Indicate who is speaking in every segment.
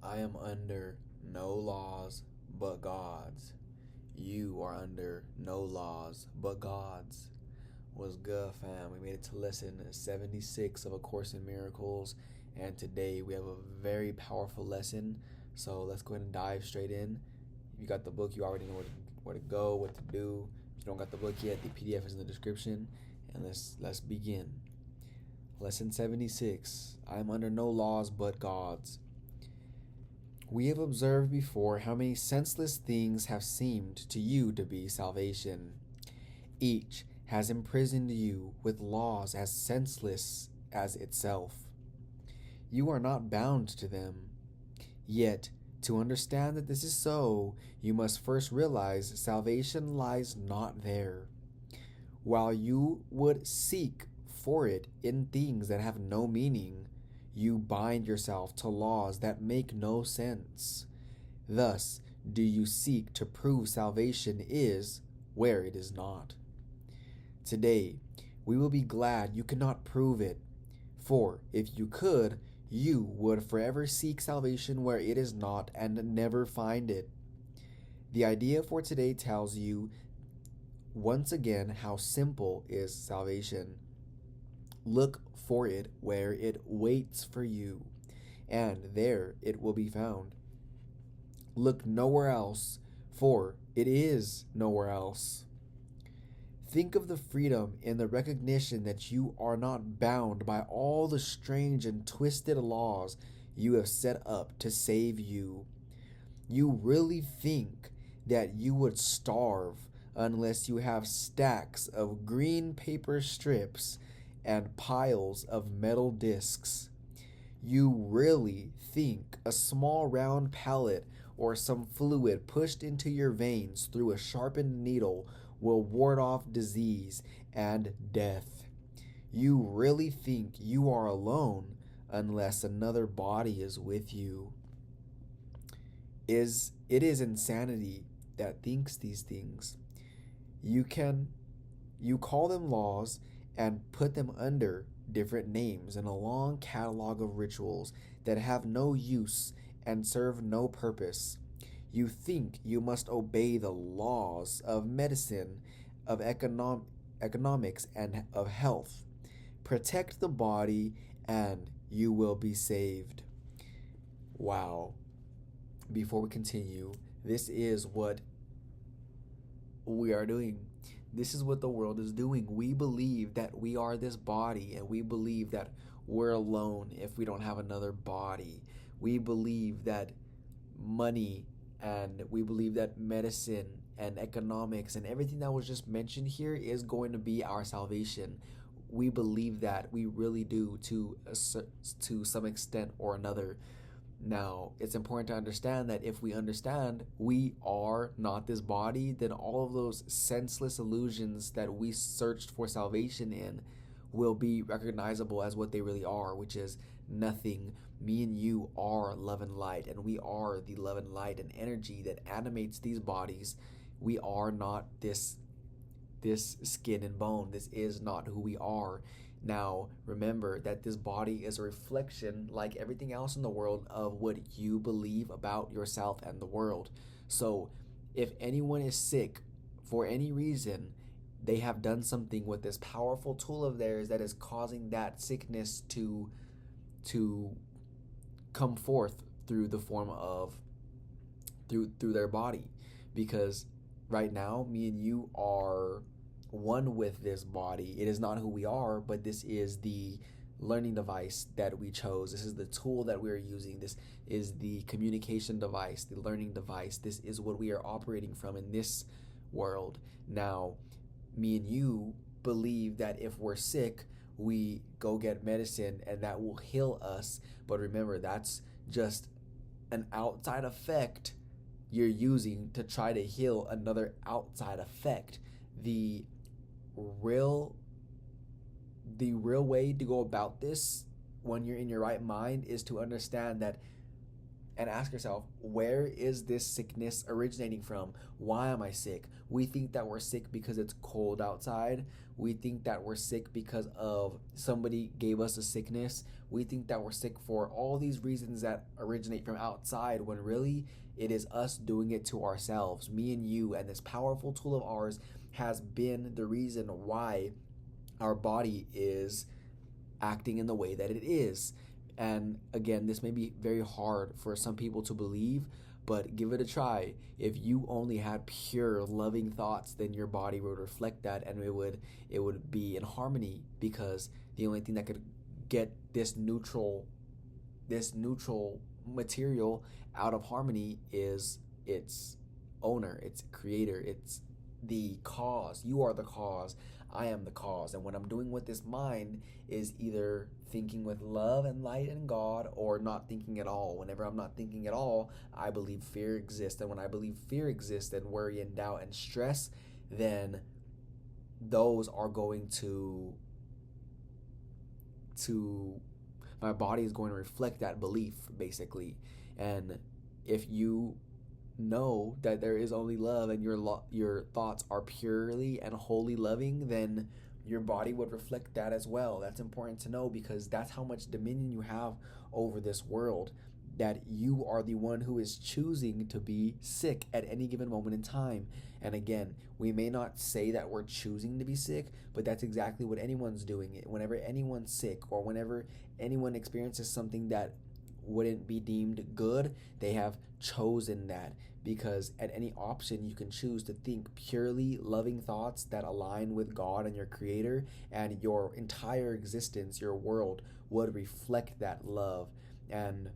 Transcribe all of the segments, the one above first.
Speaker 1: I am under no laws but God's. You are under no laws but God's. What's good, fam? We made it to lesson 76 of A Course in Miracles, and today we have a very powerful lesson. So let's go ahead and dive straight in. If you got the book, you already know where to go, what to do. If you don't got the book yet, the PDF is in the description. And let's begin. Lesson 76. I am under no laws but God's. We have observed before how many senseless things have seemed to you to be salvation. Each has imprisoned you with laws as senseless as itself. You are not bound to them. Yet, to understand that this is so, you must first realize salvation lies not there. While you would seek for it in things that have no meaning, you bind yourself to laws that make no sense. Thus, do you seek to prove salvation is where it is not. Today, we will be glad you cannot prove it, for if you could, you would forever seek salvation where it is not and never find it. The idea for today tells you once again how simple is salvation. Look for it where it waits for you, and there it will be found. Look nowhere else, for it is nowhere else. Think of the freedom in the recognition that you are not bound by all the strange and twisted laws you have set up to save you. You really think that you would starve unless you have stacks of green paper strips and piles of metal discs. You really think a small round pellet or some fluid pushed into your veins through a sharpened needle will ward off disease and death. You really think you are alone unless another body is with you. It is insanity that thinks these things. You call them laws and put them under different names in a long catalog of rituals that have no use and serve no purpose. You think you must obey the laws of medicine, of economics, and of health. Protect the body and you will be saved. Wow. Before we continue, this is what we are doing. This is what the world is doing. We believe that we are this body, and we believe that we're alone if we don't have another body. We believe that money, and we believe that medicine and economics and everything that was just mentioned here is going to be our salvation. We believe that. We really do, to some extent or another. Now, it's important to understand that if we understand we are not this body, then all of those senseless illusions that we searched for salvation in will be recognizable as what they really are, which is nothing. Me and you are love and light, and we are the love and light and energy that animates these bodies. We are not this skin and bone. This is not who we are. Now, remember that this body is a reflection, like everything else in the world, of what you believe about yourself and the world. So, if anyone is sick for any reason, they have done something with this powerful tool of theirs that is causing that sickness to come forth through the form of through their body. Because right now, me and you are one with this body. It is not who we are, but this is the learning device that we chose. This is the tool that we're using. This is the communication device, the learning device. This is what we are operating from in this world. Now, me and you believe that if we're sick, we go get medicine and that will heal us. But remember, that's just an outside effect you're using to try to heal another outside effect. The real way to go about this when you're in your right mind is to understand that and ask yourself, where is this sickness originating from? Why am I sick? We think that we're sick because it's cold outside. We think that we're sick because of somebody gave us a sickness. We think that we're sick for all these reasons that originate from outside, when really it is us doing it to ourselves, me and you. And this powerful tool of ours has been the reason why our body is acting in the way that it is. And again, this may be very hard for some people to believe, but give it a try. If you only had pure loving thoughts, then your body would reflect that, and it would be in harmony, because the only thing that could get this neutral material out of harmony is its owner, its creator, it's the cause. You are the cause. I am the cause. And what I'm doing with this mind is either thinking with love and light and God, or not thinking at all. Whenever I'm not thinking at all, I believe fear exists. And when I believe fear exists, and worry and doubt and stress, then those are going to my body is going to reflect that belief, basically. And if you know that there is only love, and your thoughts are purely and wholly loving, then your body would reflect that as well. That's important to know, because that's how much dominion you have over this world, that you are the one who is choosing to be sick at any given moment in time. And again, we may not say that we're choosing to be sick, but that's exactly what anyone's doing. Whenever anyone's sick, or whenever anyone experiences something that wouldn't be deemed good, they have chosen that. Because at any option, you can choose to think purely loving thoughts that align with God and your creator, and your entire existence, your world, would reflect that love. And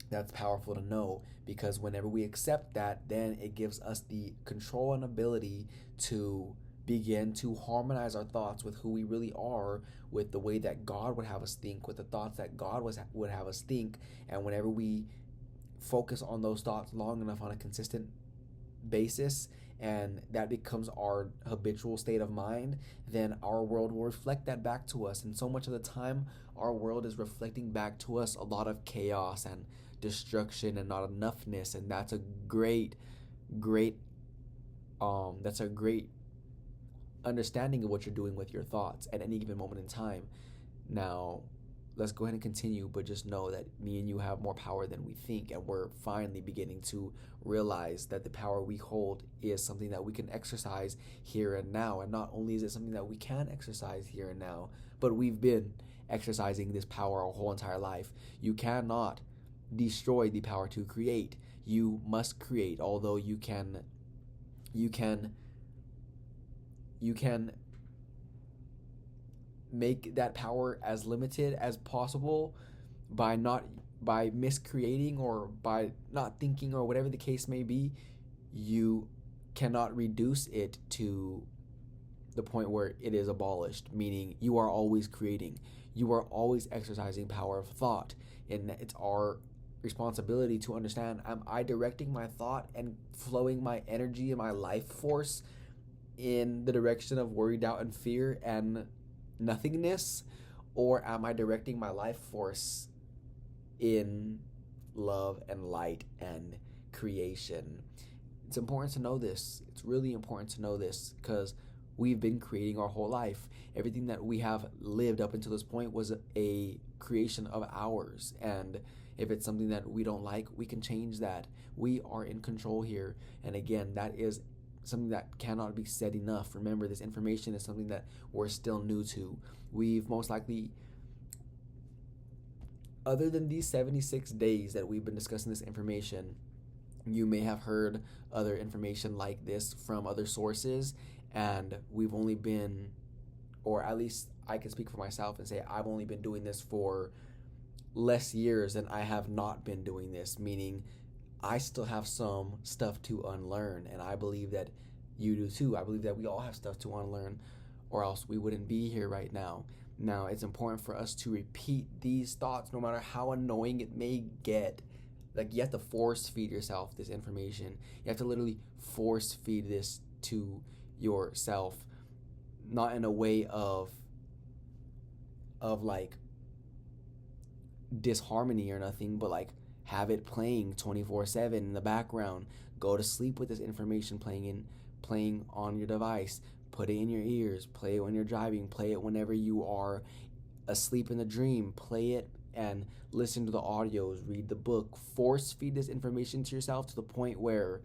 Speaker 1: that's powerful to know, because whenever we accept that, then it gives us the control and ability to begin to harmonize our thoughts with who we really are, with the way that God would have us think, with the thoughts that God would have us think. And whenever we focus on those thoughts long enough on a consistent basis, and that becomes our habitual state of mind, then our world will reflect that back to us. And so much of the time, our world is reflecting back to us a lot of chaos and destruction and not enoughness. And that's a great understanding of what you're doing with your thoughts at any given moment in time. Now, let's go ahead and continue, but just know that me and you have more power than we think, and we're finally beginning to realize that the power we hold is something that we can exercise here and now. And not only is it something that we can exercise here and now, but we've been exercising this power our whole entire life. You cannot destroy the power to create. You must create, although you can make that power as limited as possible by miscreating, or by not thinking, or whatever the case may be. You cannot reduce it to the point where it is abolished, meaning you are always creating. You are always exercising power of thought, and it's our responsibility to understand, am I directing my thought and flowing my energy and my life force in the direction of worry, doubt, and fear and nothingness, or am I directing my life force in love and light and creation? It's important to know this. It's really important to know this, because we've been creating our whole life. Everything that we have lived up until this point was a creation of ours. And if it's something that we don't like, we can change that. We are in control here. And again, that is something that cannot be said enough. Remember, this information is something that we're still new to. We've most likely, other than these 76 days that we've been discussing this information, you may have heard other information like this from other sources, and we've only been, or at least I can speak for myself and say I've only been doing this for less years than I have not been doing this, meaning I still have some stuff to unlearn, and I believe that you do too. I believe that we all have stuff to unlearn, or else we wouldn't be here right now. Now, it's important for us to repeat these thoughts no matter how annoying it may get. Like, you have to force feed yourself this information. You have to literally force feed this to yourself, not in a way of like disharmony or nothing, but like Have it playing 24/7 in the background. Go to sleep with this information playing on your device. Put it in your ears. Play it when you're driving. Play it whenever you are asleep in the dream. Play it and listen to the audios. Read the book. Force feed this information to yourself to the point where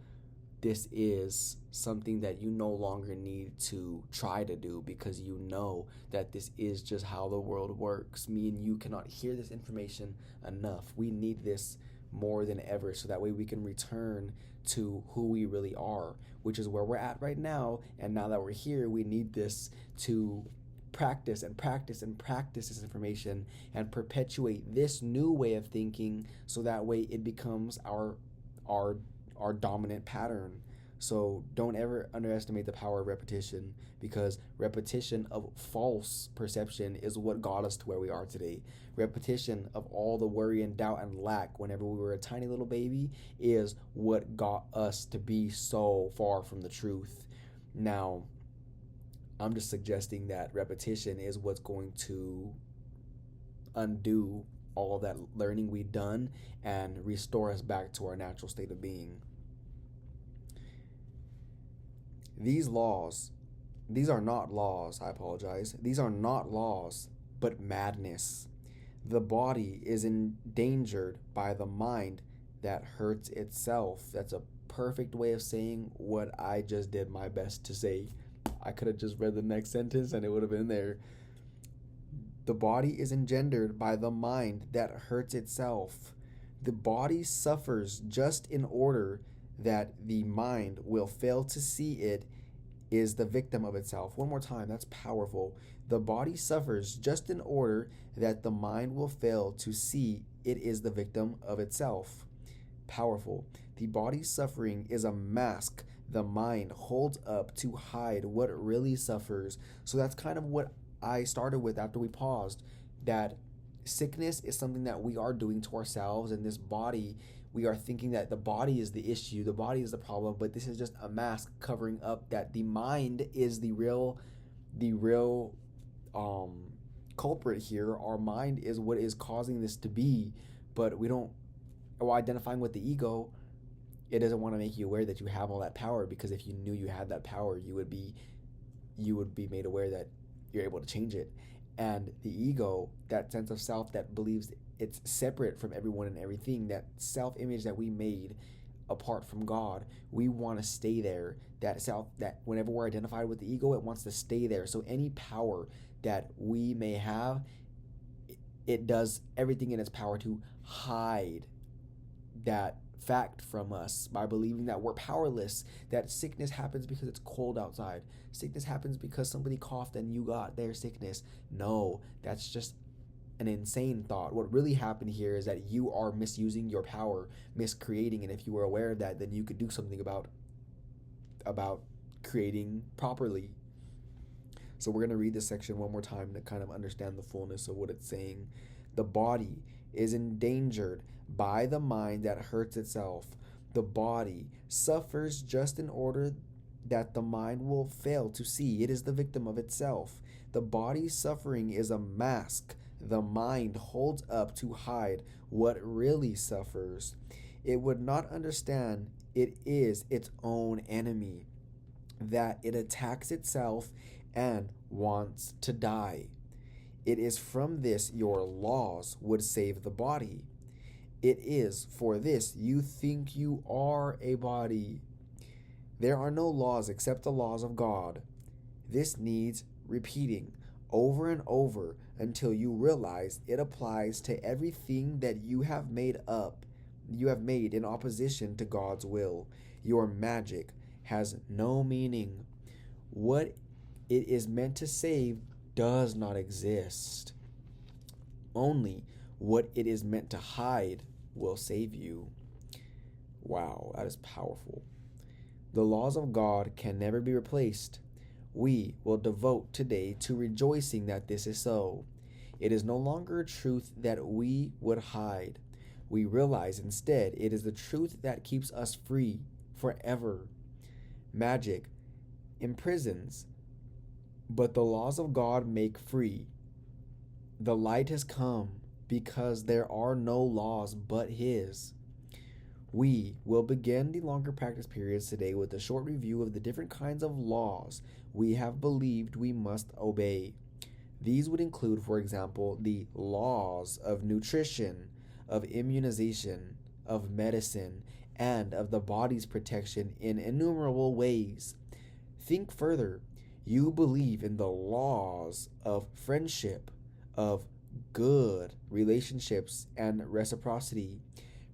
Speaker 1: this is something that you no longer need to try to do, because you know that this is just how the world works. Me and you cannot hear this information enough. We need this more than ever, so that way we can return to who we really are, which is where we're at right now. And now that we're here, we need this to practice and practice and practice this information and perpetuate this new way of thinking, so that way it becomes our dominant pattern. So don't ever underestimate the power of repetition, because repetition of false perception is what got us to where we are today. Repetition of all the worry and doubt and lack whenever we were a tiny little baby is what got us to be so far from the truth. Now, I'm just suggesting that repetition is what's going to undo all that learning we've done and restore us back to our natural state of being. These are not laws, These are not laws, but madness. The body is endangered by the mind that hurts itself. That's a perfect way of saying what I just did my best to say. I could have just read the next sentence and it would have been there. The body is engendered by the mind that hurts itself. The body suffers just in order that the mind will fail to see it is the victim of itself. One more time, that's powerful. The body suffers just in order that the mind will fail to see it is the victim of itself. Powerful. The body's suffering is a mask the mind holds up to hide what really suffers. So that's kind of what I started with after we paused, that sickness is something that we are doing to ourselves, and this body, we are thinking that the body is the issue, the body is the problem, but this is just a mask covering up that the mind is the real culprit here. Our mind is what is causing this to be, but while identifying with the ego, it doesn't want to make you aware that you have all that power, because if you knew you had that power, you would be made aware that you're able to change it. And the ego, that sense of self that believes it's separate from everyone and everything, that self-image that we made apart from God, we want to stay there. That whenever we're identified with the ego, it wants to stay there. So any power that we may have, it does everything in its power to hide that fact from us by believing that we're powerless, that sickness happens because it's cold outside. Sickness happens because somebody coughed and you got their sickness. No, that's just an insane thought. What really happened here is that you are misusing your power, miscreating, and if you were aware of that, then you could do something about creating properly. So we're going to read this section one more time to kind of understand the fullness of what it's saying. The body is endangered by the mind that hurts itself. The body suffers just in order that the mind will fail to see it is the victim of itself. The body's suffering is a mask the mind holds up to hide what really suffers. It would not understand it is its own enemy, that it attacks itself and wants to die. It is from this your laws would save the body. It is for this you think you are a body. There are no laws except the laws of God. This needs repeating over and over until you realize it applies to everything that you have made in opposition to God's will. Your magic has no meaning. What it is meant to save does not exist. Only what it is meant to hide will save you. Wow, that is powerful. The laws of God can never be replaced. We will devote today to rejoicing that this is so. It is no longer a truth that we would hide. We realize instead it is the truth that keeps us free forever. Magic imprisons, but the laws of God make free. The light has come because there are no laws but His. We will begin the longer practice periods today with a short review of the different kinds of laws we have believed we must obey. These would include, for example, the laws of nutrition, of immunization, of medicine, and of the body's protection in innumerable ways. Think further. You believe in the laws of friendship, of good relationships, and reciprocity.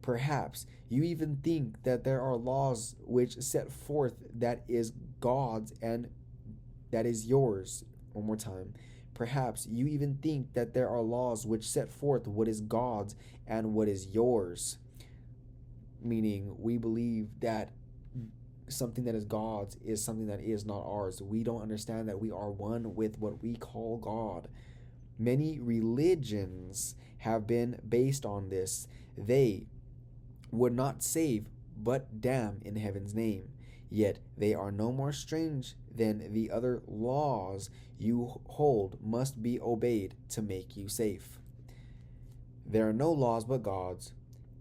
Speaker 1: Perhaps you even think that there are laws which set forth that is God's and that is yours. One more time. Perhaps you even think that there are laws which set forth what is God's and what is yours. Meaning, we believe that something that is God's is something that is not ours. We don't understand that we are one with what we call God. Many religions have been based on this. They would not save but damn in heaven's name. Yet they are no more strange than the other laws you hold must be obeyed to make you safe. There are no laws but God's.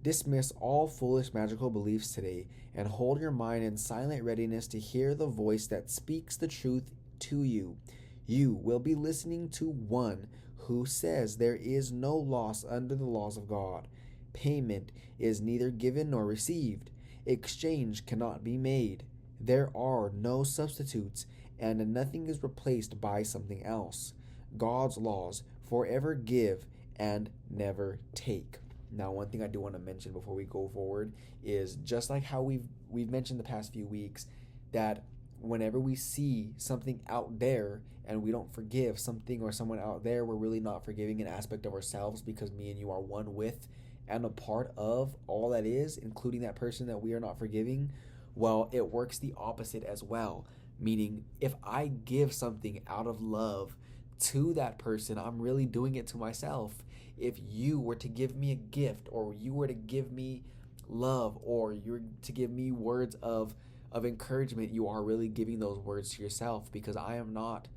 Speaker 1: Dismiss all foolish magical beliefs today and hold your mind in silent readiness to hear the voice that speaks the truth to you. You will be listening to one who says there is no loss under the laws of God. Payment is neither given nor received. Exchange cannot be made. There are no substitutes, and nothing is replaced by something else. God's laws forever give and never take. Now, one thing I do want to mention before we go forward is just like how we've mentioned the past few weeks, that whenever we see something out there and we don't forgive something or someone out there, we're really not forgiving an aspect of ourselves, because me and you are one with and a part of all that is, including that person that we are not forgiving. Well, it works the opposite as well. Meaning, if I give something out of love to that person, I'm really doing it to myself. If you were to give me a gift, or you were to give me love, or you were to give me words of encouragement, you are really giving those words to yourself, because I am not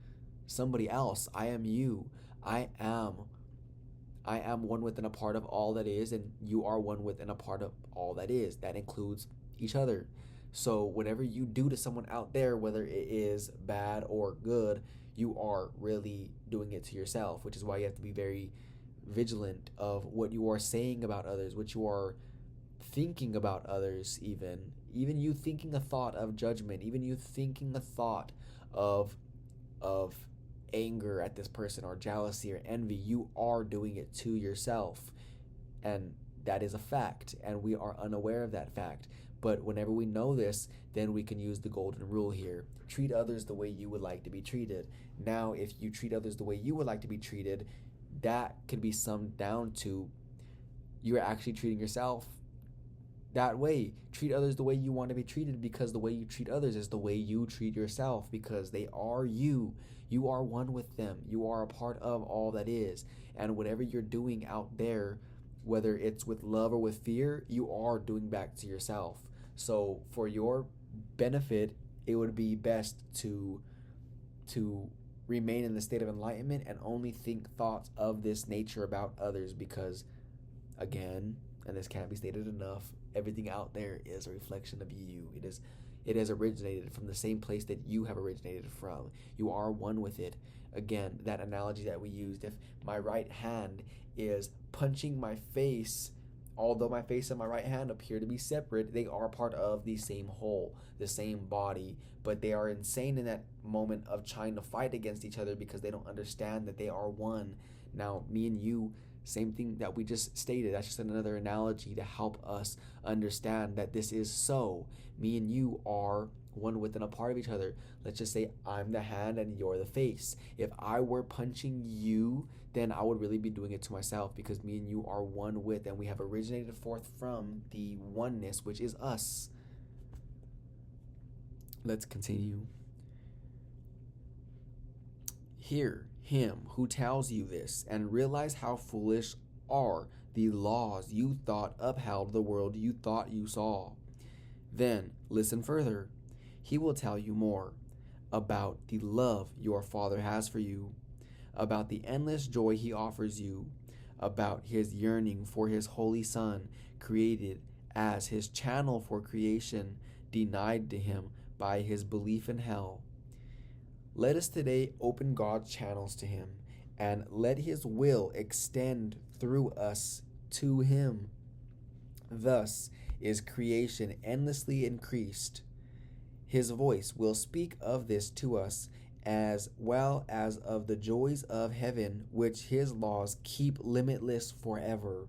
Speaker 1: somebody else. I am you. I am one with and a part of all that is, and you are one with and a part of all that is. That includes each other. So whatever you do to someone out there, whether it is bad or good, you are really doing it to yourself, which is why you have to be very vigilant of what you are saying about others, what you are thinking about others, even you thinking a thought of judgment, even you thinking a thought of anger at this person, or jealousy or envy, you are doing it to yourself. And that is a fact, and we are unaware of that fact. But whenever we know this, then we can use the golden rule here. Treat others the way you would like to be treated. Now, if you treat others the way you would like to be treated, that could be summed down to you're actually treating yourself that way. Treat others the way you want to be treated, because the way you treat others is the way you treat yourself, because they are you. You are one with them. You are a part of all that is. And whatever you're doing out there, whether it's with love or with fear, you are doing back to yourself. So for your benefit, it would be best to remain in the state of enlightenment and only think thoughts of this nature about others, because again, and this can't be stated enough, everything out there is a reflection of you. It has originated from the same place that you have originated from. You are one with it. Again, that analogy that we used, if my right hand is punching my face, although my face and my right hand appear to be separate, they are part of the same whole, the same body, but they are insane in that moment of trying to fight against each other because they don't understand that they are one. Now, me and you, same thing that we just stated. That's just another analogy to help us understand that this is so. Me and you are one with and a part of each other. Let's just say I'm the hand and you're the face. If I were punching you, then I would really be doing it to myself, because me and you are one with, and we have originated forth from the oneness, which is us. Let's continue. Hear him who tells you this, and realize how foolish are the laws you thought upheld the world you thought you saw. Then listen further. He will tell you more about the love your Father has for you, about the endless joy he offers you, about his yearning for his holy Son, created as his channel for creation, denied to him by his belief in hell. Let us today open God's channels to him and let his will extend through us to him. Thus is creation endlessly increased. His voice will speak of this to us, as well as of the joys of heaven, which his laws keep limitless forever.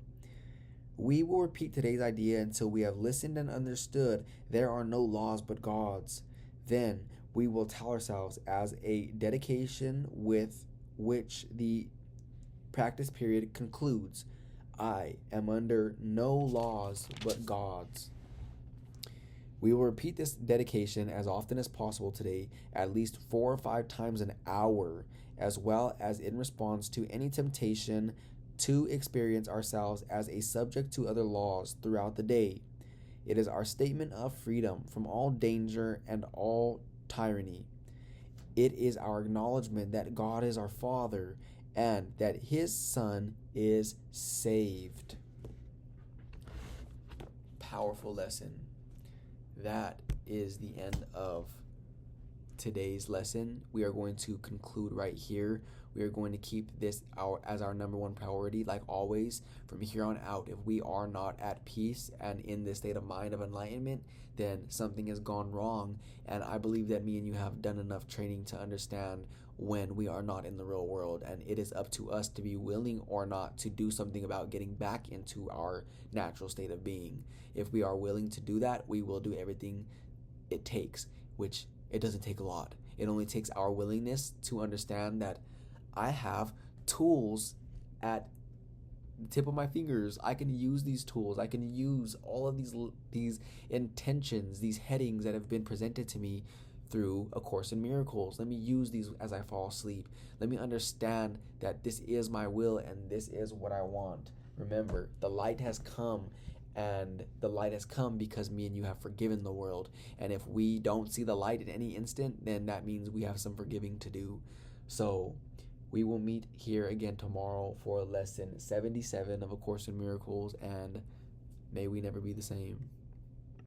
Speaker 1: We will repeat today's idea until we have listened and understood there are no laws but God's. Then we will tell ourselves as a dedication with which the practice period concludes, I am under no laws but God's. We will repeat this dedication as often as possible today, at least 4 or 5 times an hour, as well as in response to any temptation to experience ourselves as a subject to other laws throughout the day. It is our statement of freedom from all danger and all tyranny. It is our acknowledgement that God is our Father and that his Son is saved. Powerful lesson. That is the end of today's lesson. We are going to conclude right here. We are going to keep this as our number one priority, like always. From here on out, if we are not at peace and in this state of mind of enlightenment, then something has gone wrong. And I believe that me and you have done enough training to understand when we are not in the real world, and it is up to us to be willing or not to do something about getting back into our natural state of being. If we are willing to do that, we will do everything it takes, which it doesn't take a lot. It only takes our willingness to understand that I have tools at the tip of my fingers. I can use these tools. I can use all of these intentions, these headings that have been presented to me through A Course in Miracles. Let me use these as I fall asleep. Let me understand that this is my will and this is what I want. Remember, the light has come, and the light has come because me and you have forgiven the world. And if we don't see the light at any instant, then that means we have some forgiving to do. So we will meet here again tomorrow for lesson 77 of A Course in Miracles, and may we never be the same.